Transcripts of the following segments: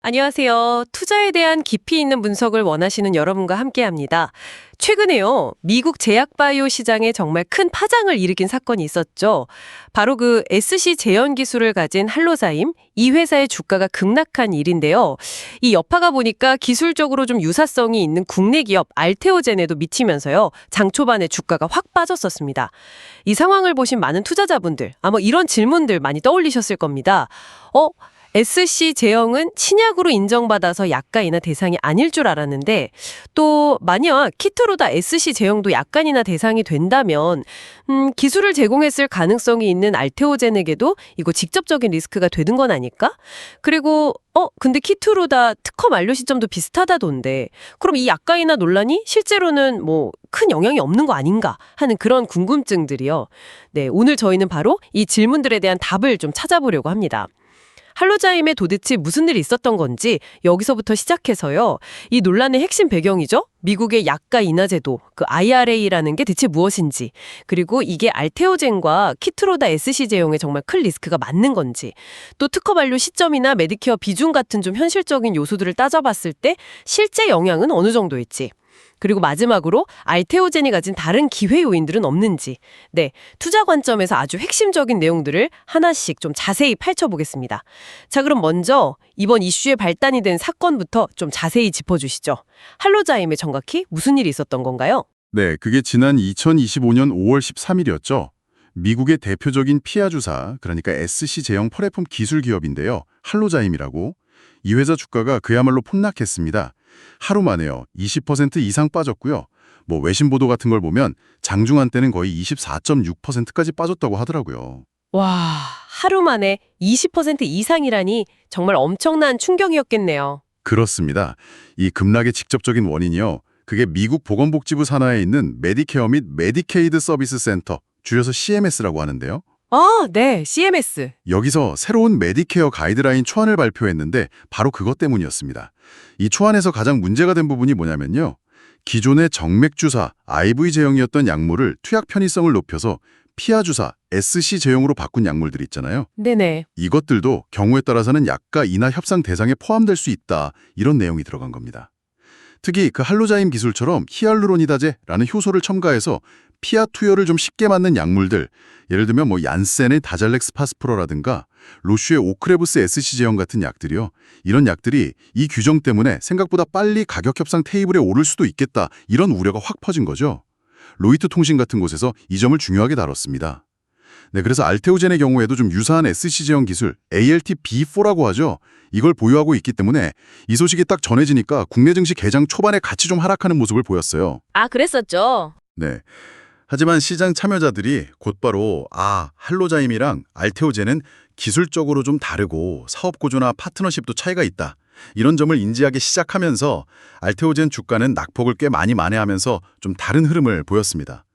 안녕하세요. 투자에 대한 깊이 있는 분석을 원하시는 여러분과 함께합니다. 최근에요, 미국 제약바이오 시장에 정말 큰 파장을 일으킨 사건이 있었죠. 바로 그 SC 제형 기술을 가진 할로자임, 이 회사의 주가가 급락한 일인데요. 이 여파가 보니까 기술적으로 좀 유사성이 있는 국내 기업 알테오젠에도 미치면서요, 장 초반에 주가가 확 빠졌었습니다. 이 상황을 보신 많은 투자자분들, 아마 이런 질문들 많이 떠올리셨을 겁니다. SC 제형은 신약으로 인정받아서 약가이나 대상이 아닐 줄 알았는데 또 만약 키트로다 SC 제형도 약간이나 대상이 된다면 기술을 제공했을 가능성이 있는 알테오젠에게도 이거 직접적인 리스크가 되는 건 아닐까? 그리고 근데 키트로다 특허 만료 시점도 비슷하다던데 그럼 이 약가이나 논란이 실제로는 뭐 큰 영향이 없는 거 아닌가 하는 그런 궁금증들이요. 네, 오늘 저희는 바로 이 질문들에 대한 답을 좀 찾아보려고 합니다. 할로자임에 도대체 무슨 일이 있었던 건지 여기서부터 시작해서요. 이 논란의 핵심 배경이죠. 미국의 약가 인하 제도, 그 IRA라는 게 대체 무엇인지, 그리고 이게 알테오젠과 키트로다 SC 제형에 정말 큰 리스크가 맞는 건지, 또 특허 만료 시점이나 메디케어 비중 같은 좀 현실적인 요소들을 따져봤을 때 실제 영향은 어느 정도일지, 그리고 마지막으로 알테오젠이 가진 다른 기회 요인들은 없는지, 네, 투자 관점에서 아주 핵심적인 내용들을 하나씩 좀 자세히 펼쳐보겠습니다. 자, 그럼 먼저 이번 이슈의 발단이 된 사건부터 좀 자세히 짚어주시죠. 할로자임에 정확히 무슨 일이 있었던 건가요? 네, 그게 지난 2025년 5월 13일이었죠. 미국의 대표적인 피하 주사, 그러니까 SC 제형 펄에품 기술 기업인데요. 할로자임이라고. 이 회사 주가가 그야말로 폭락했습니다. 하루 만에요. 20% 이상 빠졌고요. 뭐 외신 보도 같은 걸 보면 장중한 때는 거의 24.6%까지 빠졌다고 하더라고요. 와, 하루 만에 20% 이상이라니 정말 엄청난 충격이었겠네요. 그렇습니다. 이 급락의 직접적인 원인이요. 그게 미국 보건복지부 산하에 있는 메디케어 및 메디케이드 서비스 센터, 줄여서 CMS라고 하는데요. 아, 네, CMS. 여기서 새로운 메디케어 가이드라인 초안을 발표했는데 바로 그것 때문이었습니다. 이 초안에서 가장 문제가 된 부분이 뭐냐면요. 기존의 정맥주사, IV 제형이었던 약물을 투약 편의성을 높여서 피하 주사, SC 제형으로 바꾼 약물들 있잖아요. 네네. 이것들도 경우에 따라서는 약가 인하 협상 대상에 포함될 수 있다. 이런 내용이 들어간 겁니다. 특히 그 할로자임 기술처럼 히알루로니다제라는 효소를 첨가해서 피하 투여를 좀 쉽게 맞는 약물들, 예를 들면 뭐 얀센의 다잘렉스 파스프로라든가 로슈의 오크레브스 SC 제형 같은 약들이요. 이런 약들이 이 규정 때문에 생각보다 빨리 가격 협상 테이블에 오를 수도 있겠다. 이런 우려가 확 퍼진 거죠. 로이터 통신 같은 곳에서 이 점을 중요하게 다뤘습니다. 네, 그래서 알테오젠의 경우에도 좀 유사한 SC 제형 기술, ALT-B4라고 하죠. 이걸 보유하고 있기 때문에 이 소식이 딱 전해지니까 국내 증시 개장 초반에 같이 좀 하락하는 모습을 보였어요. 아, 그랬었죠. 네. 하지만 시장 참여자들이 곧바로 할로자임이랑 알테오젠은 기술적으로 좀 다르고 사업 구조나 파트너십도 차이가 있다. 이런 점을 인지하기 시작하면서 알테오젠 주가는 낙폭을 꽤 많이 만회하면서 좀 다른 흐름을 보였습니다.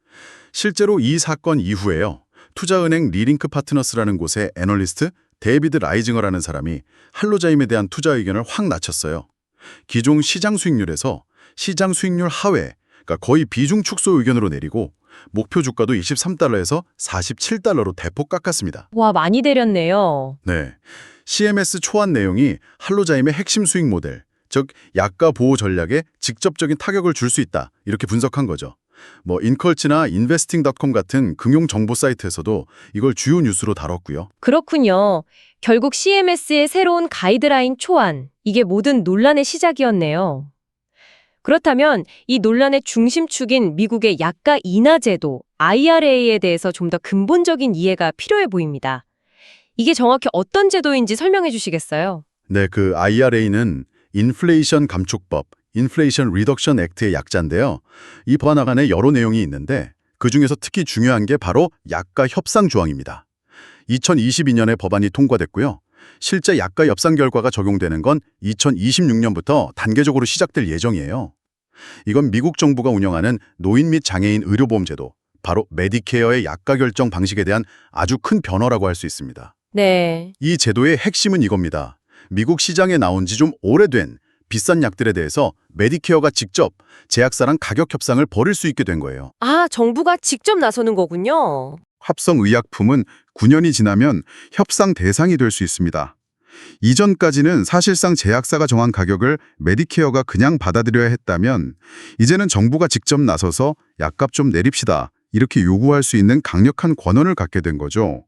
실제로 이 사건 이후에요. 투자은행 리링크 파트너스라는 곳의 애널리스트 데이비드 라이징어라는 사람이 할로자임에 대한 투자 의견을 확 낮췄어요. 기존 시장 수익률에서 시장 수익률 하회, 그러니까 거의 비중 축소 의견으로 내리고 목표 주가도 23달러에서 47달러로 대폭 깎았습니다. 와, 많이 내렸네요. 네, CMS 초안 내용이 할로자임의 핵심 수익 모델, 즉 약가 보호 전략에 직접적인 타격을 줄 수 있다. 이렇게 분석한 거죠. 뭐 인컬츠나 인베스팅닷컴 같은 금융 정보 사이트에서도 이걸 주요 뉴스로 다뤘고요. 그렇군요. 결국 CMS의 새로운 가이드라인 초안, 이게 모든 논란의 시작이었네요. 그렇다면 이 논란의 중심축인 미국의 약가 인하 제도, IRA에 대해서 좀 더 근본적인 이해가 필요해 보입니다. 이게 정확히 어떤 제도인지 설명해 주시겠어요? 네, 그 IRA는 인플레이션 감축법, 인플레이션 리덕션 액트의 약자인데요. 이 법안 안에 여러 내용이 있는데 그중에서 특히 중요한 게 바로 약가 협상 조항입니다. 2022년에 법안이 통과됐고요. 실제 약가 협상 결과가 적용되는 건 2026년부터 단계적으로 시작될 예정이에요. 이건 미국 정부가 운영하는 노인 및 장애인 의료보험제도, 바로 메디케어의 약가 결정 방식에 대한 아주 큰 변화라고 할 수 있습니다. 네. 이 제도의 핵심은 이겁니다. 미국 시장에 나온 지 좀 오래된 비싼 약들에 대해서 메디케어가 직접 제약사랑 가격 협상을 벌일 수 있게 된 거예요. 아, 정부가 직접 나서는 거군요. 합성의약품은 9년이 지나면 협상 대상이 될 수 있습니다. 이전까지는 사실상 제약사가 정한 가격을 메디케어가 그냥 받아들여야 했다면 이제는 정부가 직접 나서서 약값 좀 내립시다. 이렇게 요구할 수 있는 강력한 권한을 갖게 된 거죠.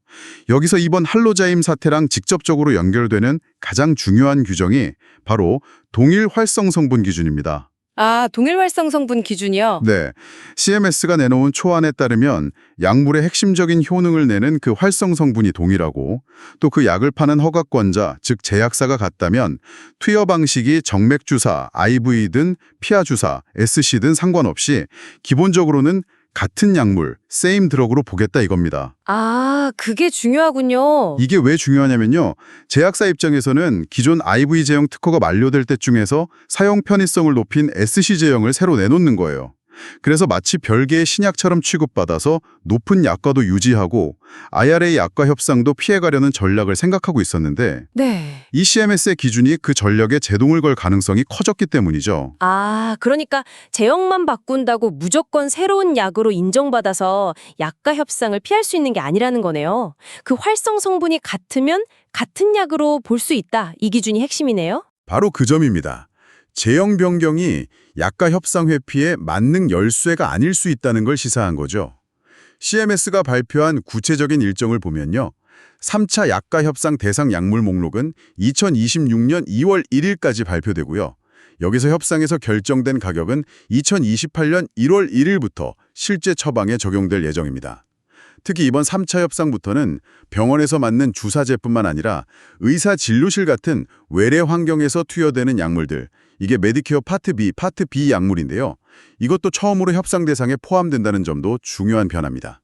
여기서 이번 할로자임 사태랑 직접적으로 연결되는 가장 중요한 규정이 바로 동일 활성 성분 기준입니다. 아, 동일 활성 성분 기준이요? 네, CMS가 내놓은 초안에 따르면 약물의 핵심적인 효능을 내는 그 활성 성분이 동일하고 또 그 약을 파는 허가권자, 즉 제약사가 같다면 투여 방식이 정맥주사, IV든 피하주사, SC든 상관없이 기본적으로는 같은 약물, same drug으로 보겠다 이겁니다. 아, 그게 중요하군요. 이게 왜 중요하냐면요. 제약사 입장에서는 기존 IV 제형 특허가 만료될 때쯤에서 사용 편의성을 높인 SC 제형을 새로 내놓는 거예요. 그래서 마치 별개의 신약처럼 취급받아서 높은 약과도 유지하고 IRA 약과 협상도 피해가려는 전략을 생각하고 있었는데 네. 이 CMS의 기준이 그 전략에 제동을 걸 가능성이 커졌기 때문이죠. 아, 그러니까 제형만 바꾼다고 무조건 새로운 약으로 인정받아서 약과 협상을 피할 수 있는 게 아니라는 거네요. 그 활성 성분이 같으면 같은 약으로 볼 수 있다. 이 기준이 핵심이네요. 바로 그 점입니다. 제형 변경이 약과 협상 회피의 만능 열쇠가 아닐 수 있다는 걸 시사한 거죠. CMS가 발표한 구체적인 일정을 보면요. 3차 약과 협상 대상 약물 목록은 2026년 2월 1일까지 발표되고요. 여기서 협상에서 결정된 가격은 2028년 1월 1일부터 실제 처방에 적용될 예정입니다. 특히 이번 3차 협상부터는 병원에서 맞는 주사 제품만 아니라 의사 진료실 같은 외래 환경에서 투여되는 약물들, 이게 메디케어 파트 B 약물인데요. 이것도 처음으로 협상 대상에 포함된다는 점도 중요한 변화입니다.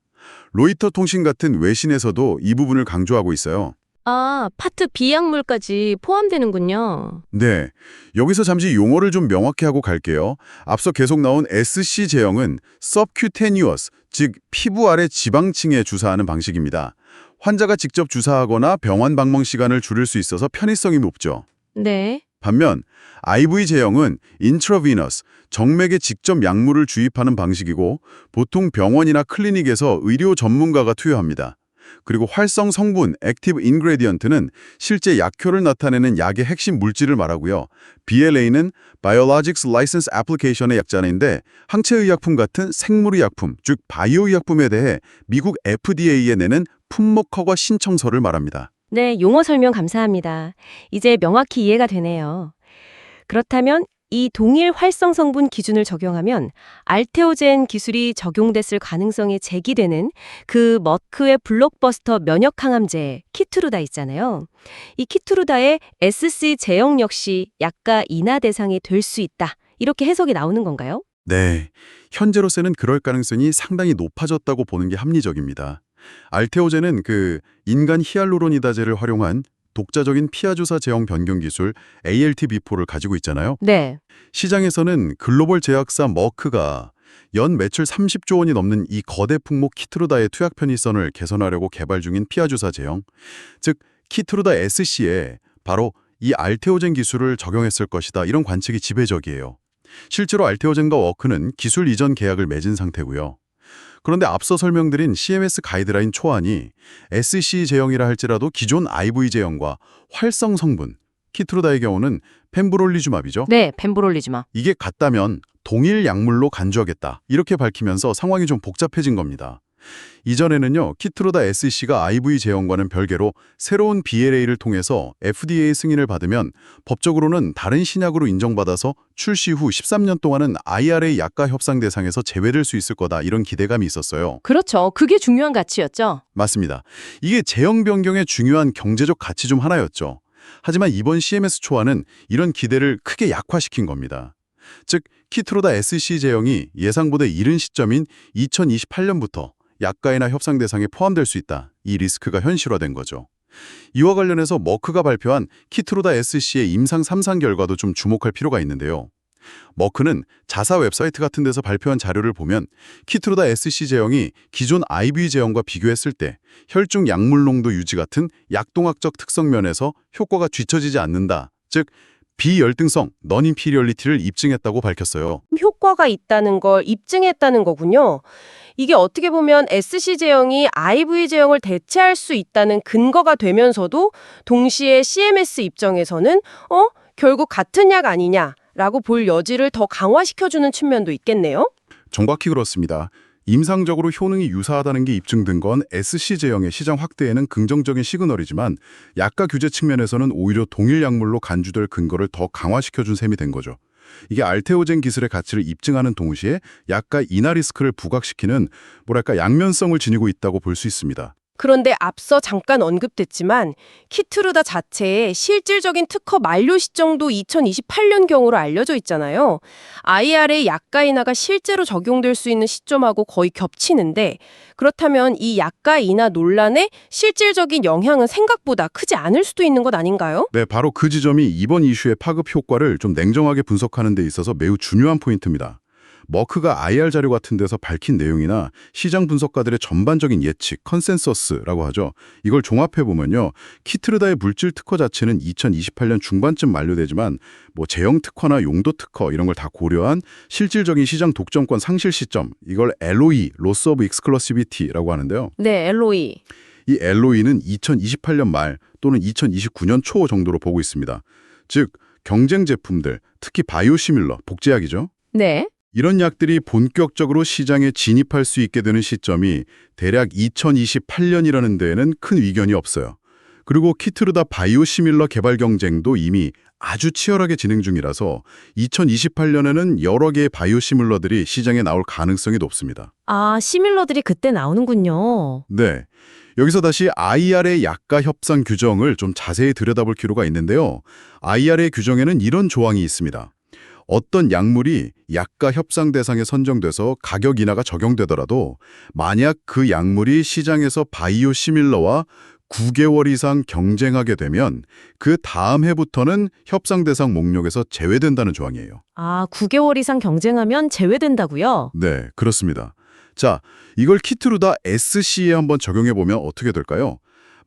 로이터 통신 같은 외신에서도 이 부분을 강조하고 있어요. 아, 파트 B 약물까지 포함되는군요. 네, 여기서 잠시 용어를 좀 명확히 하고 갈게요. 앞서 계속 나온 SC 제형은 subcutaneous, 즉 피부 아래 지방층에 주사하는 방식입니다. 환자가 직접 주사하거나 병원 방문 시간을 줄일 수 있어서 편의성이 높죠. 네. 반면 IV 제형은 intravenous, 정맥에 직접 약물을 주입하는 방식이고 보통 병원이나 클리닉에서 의료 전문가가 투여합니다. 그리고 활성 성분, active ingredient는 실제 약효를 나타내는 약의 핵심 물질을 말하고요. BLA는 Biologics License Application의 약자인데 항체의약품 같은 생물의약품, 즉 바이오의약품에 대해 미국 FDA에 내는 품목 허가 신청서를 말합니다. 네, 용어 설명 감사합니다. 이제 명확히 이해가 되네요. 그렇다면 이 동일 활성 성분 기준을 적용하면 알테오젠 기술이 적용됐을 가능성이 제기되는 그 머크의 블록버스터 면역 항암제 키투루다 있잖아요. 이 키투루다의 SC 제형 역시 약가 인하 대상이 될 수 있다. 이렇게 해석이 나오는 건가요? 네, 현재로서는 그럴 가능성이 상당히 높아졌다고 보는 게 합리적입니다. 알테오젠은 그 인간 히알루로니다제를 활용한 독자적인 피하주사 제형 변경 기술 ALT-B4를 가지고 있잖아요. 네. 시장에서는 글로벌 제약사 머크가 연 매출 30조 원이 넘는 이 거대 품목 키트루다의 투약 편의성을 개선하려고 개발 중인 피하주사 제형, 즉 키트루다 SC에 바로 이 알테오젠 기술을 적용했을 것이다. 이런 관측이 지배적이에요. 실제로 알테오젠과 워크는 기술 이전 계약을 맺은 상태고요. 그런데 앞서 설명드린 CMS 가이드라인 초안이 SC 제형이라 할지라도 기존 IV 제형과 활성 성분, 키트루다의 경우는 펜브롤리주맙이죠. 네, 펜브롤리즈마. 이게 같다면 동일 약물로 간주하겠다. 이렇게 밝히면서 상황이 좀 복잡해진 겁니다. 이전에는요, 키트루다 SC가 IV 제형과는 별개로 새로운 BLA를 통해서 FDA 승인을 받으면 법적으로는 다른 신약으로 인정받아서 출시 후 13년 동안은 IRA 약가 협상 대상에서 제외될 수 있을 거다 이런 기대감이 있었어요. 그렇죠. 그게 중요한 가치였죠. 맞습니다. 이게 제형 변경의 중요한 경제적 가치 중 하나였죠. 하지만 이번 CMS 초안은 이런 기대를 크게 약화시킨 겁니다. 즉, 키트루다 SC 제형이 예상보다 이른 시점인 2028년부터 약가이나 협상 대상에 포함될 수 있다. 이 리스크가 현실화된 거죠. 이와 관련해서 머크가 발표한 키트루다 SC의 임상 3상 결과도 좀 주목할 필요가 있는데요. 머크는 자사 웹사이트 같은 데서 발표한 자료를 보면 키트루다 SC 제형이 기존 IV 제형과 비교했을 때 혈중 약물 농도 유지 같은 약동학적 특성 면에서 효과가 뒤처지지 않는다. 즉 비열등성, non-inferiority를 입증했다고 밝혔어요. 효과가 있다는 걸 입증했다는 거군요. 이게 어떻게 보면 SC 제형이 IV 제형을 대체할 수 있다는 근거가 되면서도 동시에 CMS 입장에서는 결국 같은 약 아니냐라고 볼 여지를 더 강화시켜주는 측면도 있겠네요. 정확히 그렇습니다. 임상적으로 효능이 유사하다는 게 입증된 건 SC 제형의 시장 확대에는 긍정적인 시그널이지만 약가 규제 측면에서는 오히려 동일 약물로 간주될 근거를 더 강화시켜준 셈이 된 거죠. 이게 알테오젠 기술의 가치를 입증하는 동시에 약가 인하 리스크를 부각시키는 양면성을 지니고 있다고 볼 수 있습니다. 그런데 앞서 잠깐 언급됐지만 키트루다 자체의 실질적인 특허 만료 시점도 2028년경으로 알려져 있잖아요. IRA 약가 인하가 실제로 적용될 수 있는 시점하고 거의 겹치는데 그렇다면 이 약가 인하 논란의 실질적인 영향은 생각보다 크지 않을 수도 있는 것 아닌가요? 네, 바로 그 지점이 이번 이슈의 파급 효과를 좀 냉정하게 분석하는 데 있어서 매우 중요한 포인트입니다. 머크가 IR 자료 같은 데서 밝힌 내용이나 시장 분석가들의 전반적인 예측, 컨센서스라고 하죠. 이걸 종합해보면요. 키트르다의 물질 특허 자체는 2028년 중반쯤 만료되지만 제형 특허나 용도 특허 이런 걸 다 고려한 실질적인 시장 독점권 상실 시점, 이걸 LOE, Loss of Exclusivity라고 하는데요. 네, LOE. 이 LOE는 2028년 말 또는 2029년 초 정도로 보고 있습니다. 즉, 경쟁 제품들, 특히 바이오시밀러, 복제약이죠. 네. 이런 약들이 본격적으로 시장에 진입할 수 있게 되는 시점이 대략 2028년이라는 데에는 큰 이견이 없어요. 그리고 키트르다 바이오시밀러 개발 경쟁도 이미 아주 치열하게 진행 중이라서 2028년에는 여러 개의 바이오시밀러들이 시장에 나올 가능성이 높습니다. 아, 시밀러들이 그때 나오는군요. 네. 여기서 다시 IRA 약가 협상 규정을 좀 자세히 들여다볼 필요가 있는데요. IRA 규정에는 이런 조항이 있습니다. 어떤 약물이 약가 협상 대상에 선정돼서 가격 인하가 적용되더라도 만약 그 약물이 시장에서 바이오시밀러와 9개월 이상 경쟁하게 되면 그 다음 해부터는 협상 대상 목록에서 제외된다는 조항이에요. 아, 9개월 이상 경쟁하면 제외된다고요? 네, 그렇습니다. 자, 이걸 키트루다 SC에 한번 적용해보면 어떻게 될까요?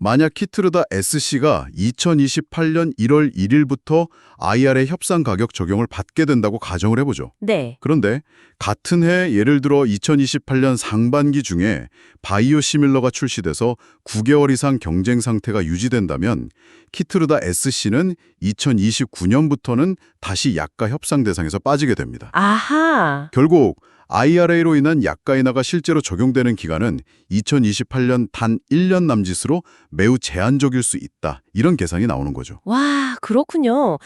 만약 키트르다 SC가 2028년 1월 1일부터 IRA 협상 가격 적용을 받게 된다고 가정을 해보죠. 네. 그런데 같은 해 예를 들어 2028년 상반기 중에 바이오시밀러가 출시돼서 9개월 이상 경쟁 상태가 유지된다면 키트르다 SC는 2029년부터는 다시 약가 협상 대상에서 빠지게 됩니다. 아하. 결국 IRA로 인한 약가 인하가 실제로 적용되는 기간은 2028년 단 1년 남짓으로 매우 제한적일 수 있다. 이런 계산이 나오는 거죠. 와, 그렇군요.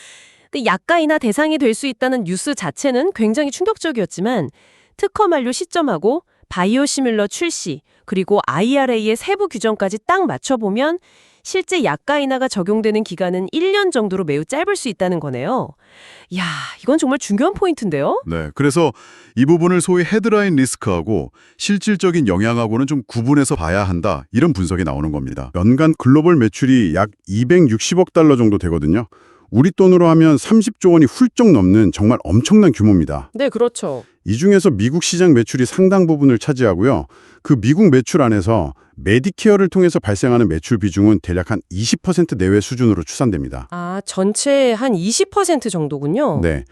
근데 약가 인하 대상이 될 수 있다는 뉴스 자체는 굉장히 충격적이었지만 특허 만료 시점하고 바이오시밀러 출시 그리고 IRA의 세부 규정까지 딱 맞춰보면 실제 약가 인하가 적용되는 기간은 1년 정도로 매우 짧을 수 있다는 거네요. 이야, 이건 정말 중요한 포인트인데요? 네, 그래서 이 부분을 소위 헤드라인 리스크하고 실질적인 영향하고는 좀 구분해서 봐야 한다. 이런 분석이 나오는 겁니다. 연간 글로벌 매출이 약 260억 달러 정도 되거든요. 우리 돈으로 하면 30조 원이 훌쩍 넘는 정말 엄청난 규모입니다. 네, 그렇죠. 이 중에서 미국 시장 매출이 상당 부분을 차지하고요. 그 미국 매출 안에서 메디케어를 통해서 발생하는 매출 비중은 대략 한 20% 내외 수준으로 추산됩니다. 아, 전체의 한 20% 정도군요. 네.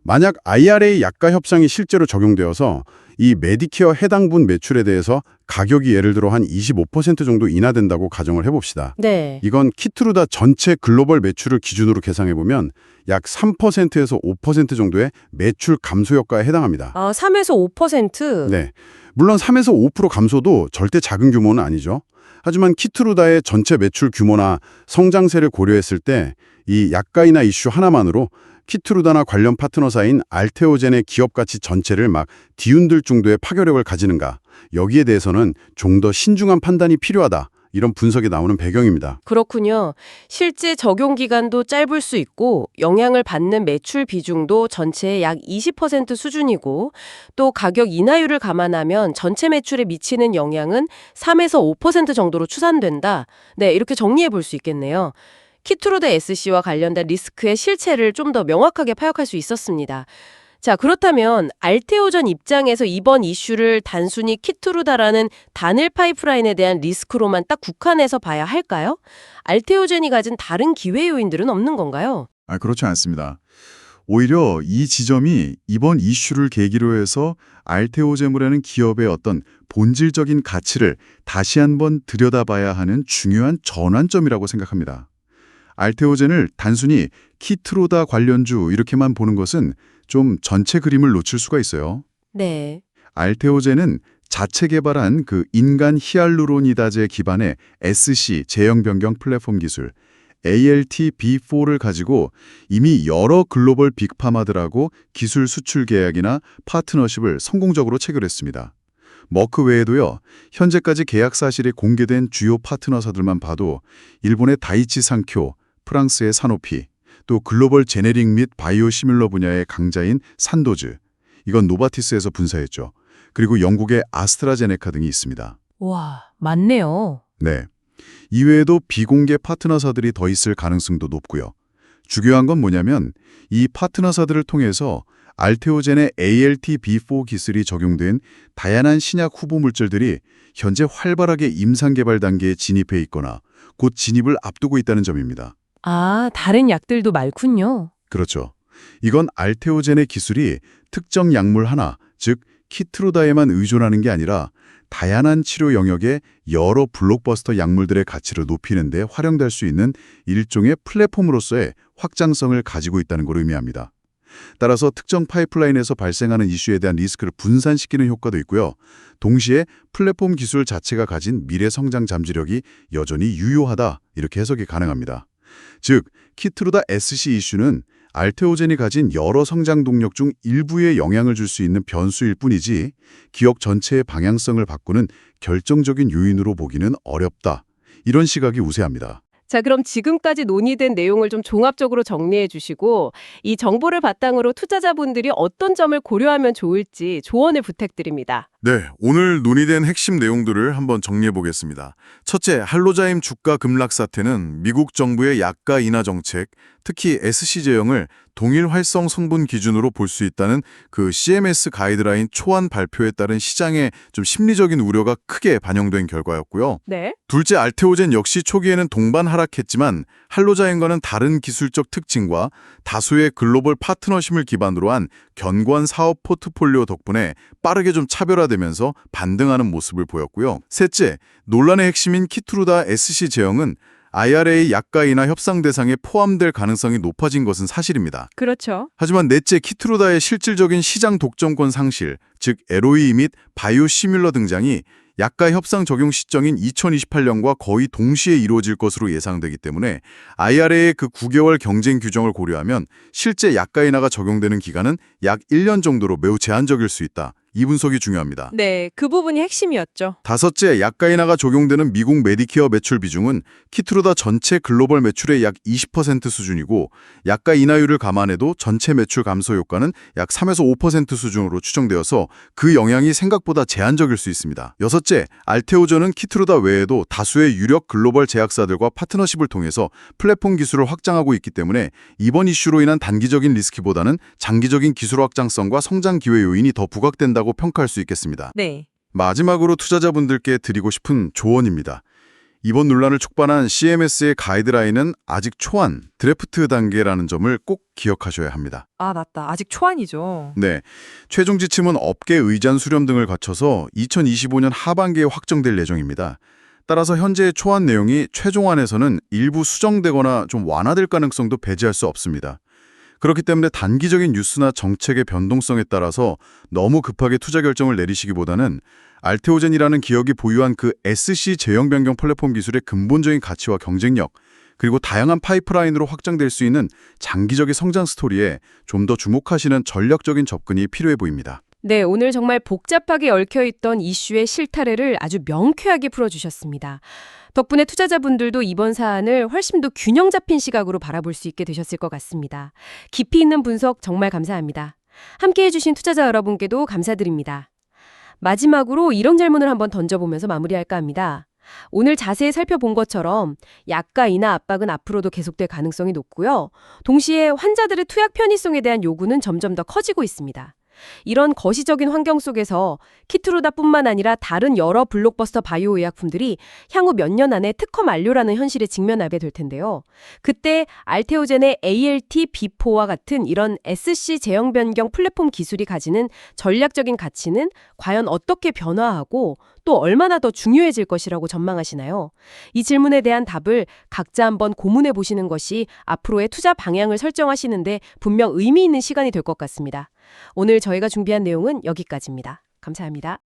만약 IRA 약가 협상이 실제로 적용되어서 이 메디케어 해당분 매출에 대해서 가격이 예를 들어 한 25% 정도 인하된다고 가정을 해봅시다. 네. 이건 키트루다 전체 글로벌 매출을 기준으로 계산해보면 약 3%에서 5% 정도의 매출 감소 효과에 해당합니다. 아, 3에서 5%? 네. 물론 3에서 5% 감소도 절대 작은 규모는 아니죠. 하지만 키트루다의 전체 매출 규모나 성장세를 고려했을 때 이 약가 인하 이슈 하나만으로 키트루다나 관련 파트너사인 알테오젠의 기업 가치 전체를 막 뒤흔들 정도의 파괴력을 가지는가, 여기에 대해서는 좀 더 신중한 판단이 필요하다. 이런 분석이 나오는 배경입니다. 그렇군요. 실제 적용 기간도 짧을 수 있고 영향을 받는 매출 비중도 전체의 약 20% 수준이고 또 가격 인하율을 감안하면 전체 매출에 미치는 영향은 3에서 5% 정도로 추산된다. 네, 이렇게 정리해 볼 수 있겠네요. 키트루다 SC와 관련된 리스크의 실체를 좀 더 명확하게 파악할 수 있었습니다. 자, 그렇다면 알테오전 입장에서 이번 이슈를 단순히 키트루다라는 단일 파이프라인에 대한 리스크로만 딱 국한해서 봐야 할까요? 알테오젠이 가진 다른 기회 요인들은 없는 건가요? 그렇지 않습니다. 오히려 이 지점이 이번 이슈를 계기로 해서 알테오제물이라는 기업의 어떤 본질적인 가치를 다시 한번 들여다봐야 하는 중요한 전환점이라고 생각합니다. 알테오젠을 단순히 키트로다 관련주 이렇게만 보는 것은 좀 전체 그림을 놓칠 수가 있어요. 네. 알테오젠은 자체 개발한 그 인간 히알루로니다제 기반의 SC 제형 변경 플랫폼 기술 ALT-B4를 가지고 이미 여러 글로벌 빅파마들하고 기술 수출 계약이나 파트너십을 성공적으로 체결했습니다. 머크 외에도요, 현재까지 계약 사실이 공개된 주요 파트너사들만 봐도 일본의 다이치 상쿄, 프랑스의 사노피, 또 글로벌 제네릭 및 바이오 시뮬러 분야의 강자인 산도즈, 이건 노바티스에서 분사했죠. 그리고 영국의 아스트라제네카 등이 있습니다. 와, 많네요. 네. 이외에도 비공개 파트너사들이 더 있을 가능성도 높고요. 중요한 건 뭐냐면 이 파트너사들을 통해서 알테오젠의 ALT-B4 기술이 적용된 다양한 신약 후보 물질들이 현재 활발하게 임상 개발 단계에 진입해 있거나 곧 진입을 앞두고 있다는 점입니다. 아, 다른 약들도 많군요. 그렇죠. 이건 알테오젠의 기술이 특정 약물 하나, 즉 키트로다에만 의존하는 게 아니라 다양한 치료 영역의 여러 블록버스터 약물들의 가치를 높이는 데 활용될 수 있는 일종의 플랫폼으로서의 확장성을 가지고 있다는 걸 의미합니다. 따라서 특정 파이프라인에서 발생하는 이슈에 대한 리스크를 분산시키는 효과도 있고요. 동시에 플랫폼 기술 자체가 가진 미래 성장 잠재력이 여전히 유효하다, 이렇게 해석이 가능합니다. 즉, 키트로다 SC 이슈는 알테오젠이 가진 여러 성장 동력 중 일부에 영향을 줄 수 있는 변수일 뿐이지 기업 전체의 방향성을 바꾸는 결정적인 요인으로 보기는 어렵다. 이런 시각이 우세합니다. 자, 그럼 지금까지 논의된 내용을 좀 종합적으로 정리해 주시고 이 정보를 바탕으로 투자자분들이 어떤 점을 고려하면 좋을지 조언을 부탁드립니다. 네, 오늘 논의된 핵심 내용들을 한번 정리해 보겠습니다. 첫째, 할로자임 주가 급락 사태는 미국 정부의 약가 인하 정책, 특히 SC 제형을 동일 활성 성분 기준으로 볼 수 있다는 그 CMS 가이드라인 초안 발표에 따른 시장의 좀 심리적인 우려가 크게 반영된 결과였고요. 네. 둘째, 알테오젠 역시 초기에는 동반 하락했지만 할로자임과는 다른 기술적 특징과 다수의 글로벌 파트너십을 기반으로 한 견고한 사업 포트폴리오 덕분에 빠르게 좀 차별화되면서 반등하는 모습을 보였고요. 셋째, 논란의 핵심인 키트루다 SC 제형은 IRA 약가 인하 협상 대상에 포함될 가능성이 높아진 것은 사실입니다. 그렇죠. 하지만 넷째, 키트루다의 실질적인 시장 독점권 상실, 즉 LOE 및 바이오 시뮬러 등장이 약가 협상 적용 시점인 2028년과 거의 동시에 이루어질 것으로 예상되기 때문에 IRA의 그 9개월 경쟁 규정을 고려하면 실제 약가 인하가 적용되는 기간은 약 1년 정도로 매우 제한적일 수 있다. 이 분석이 중요합니다. 네, 그 부분이 핵심이었죠. 다섯째, 약가 인하가 적용되는 미국 메디케어 매출 비중은 키트루다 전체 글로벌 매출의 약 20% 수준이고 약가 인하율을 감안해도 전체 매출 감소 효과는 약 3에서 5% 수준으로 추정되어서 그 영향이 생각보다 제한적일 수 있습니다. 여섯째, 알테오젠은 키트루다 외에도 다수의 유력 글로벌 제약사들과 파트너십을 통해서 플랫폼 기술을 확장하고 있기 때문에 이번 이슈로 인한 단기적인 리스크보다는 장기적인 기술 확장성과 성장 기회 요인이 더 부각된다고 평가할 수 있겠습니다. 네. 마지막으로 투자자분들께 드리고 싶은 조언입니다. 이번 논란을 촉발한 CMS의 가이드라인은 아직 초안, 드래프트 단계라는 점을 꼭 기억하셔야 합니다. 아, 맞다. 아직 초안이죠. 네, 최종 지침은 업계 의잔 수렴 등을 거쳐서 2025년 하반기에 확정될 예정입니다. 따라서 현재의 초안 내용이 최종안에서는 일부 수정되거나 좀 완화될 가능성도 배제할 수 없습니다. 그렇기 때문에 단기적인 뉴스나 정책의 변동성에 따라서 너무 급하게 투자 결정을 내리시기보다는 알테오젠이라는 기업이 보유한 그 SC 제형 변경 플랫폼 기술의 근본적인 가치와 경쟁력, 그리고 다양한 파이프라인으로 확장될 수 있는 장기적인 성장 스토리에 좀 더 주목하시는 전략적인 접근이 필요해 보입니다. 네, 오늘 정말 복잡하게 얽혀있던 이슈의 실타래를 아주 명쾌하게 풀어주셨습니다. 덕분에 투자자분들도 이번 사안을 훨씬 더 균형 잡힌 시각으로 바라볼 수 있게 되셨을 것 같습니다. 깊이 있는 분석 정말 감사합니다. 함께해 주신 투자자 여러분께도 감사드립니다. 마지막으로 이런 질문을 한번 던져보면서 마무리할까 합니다. 오늘 자세히 살펴본 것처럼 약가 인하 압박은 앞으로도 계속될 가능성이 높고요. 동시에 환자들의 투약 편의성에 대한 요구는 점점 더 커지고 있습니다. 이런 거시적인 환경 속에서 키트루다뿐만 아니라 다른 여러 블록버스터 바이오 의약품들이 향후 몇 년 안에 특허 만료라는 현실에 직면하게 될 텐데요. 그때 알테오젠의 ALT-B4와 같은 이런 SC 제형 변경 플랫폼 기술이 가지는 전략적인 가치는 과연 어떻게 변화하고 또 얼마나 더 중요해질 것이라고 전망하시나요? 이 질문에 대한 답을 각자 한번 고문해 보시는 것이 앞으로의 투자 방향을 설정하시는데 분명 의미 있는 시간이 될 것 같습니다. 오늘 저희가 준비한 내용은 여기까지입니다. 감사합니다.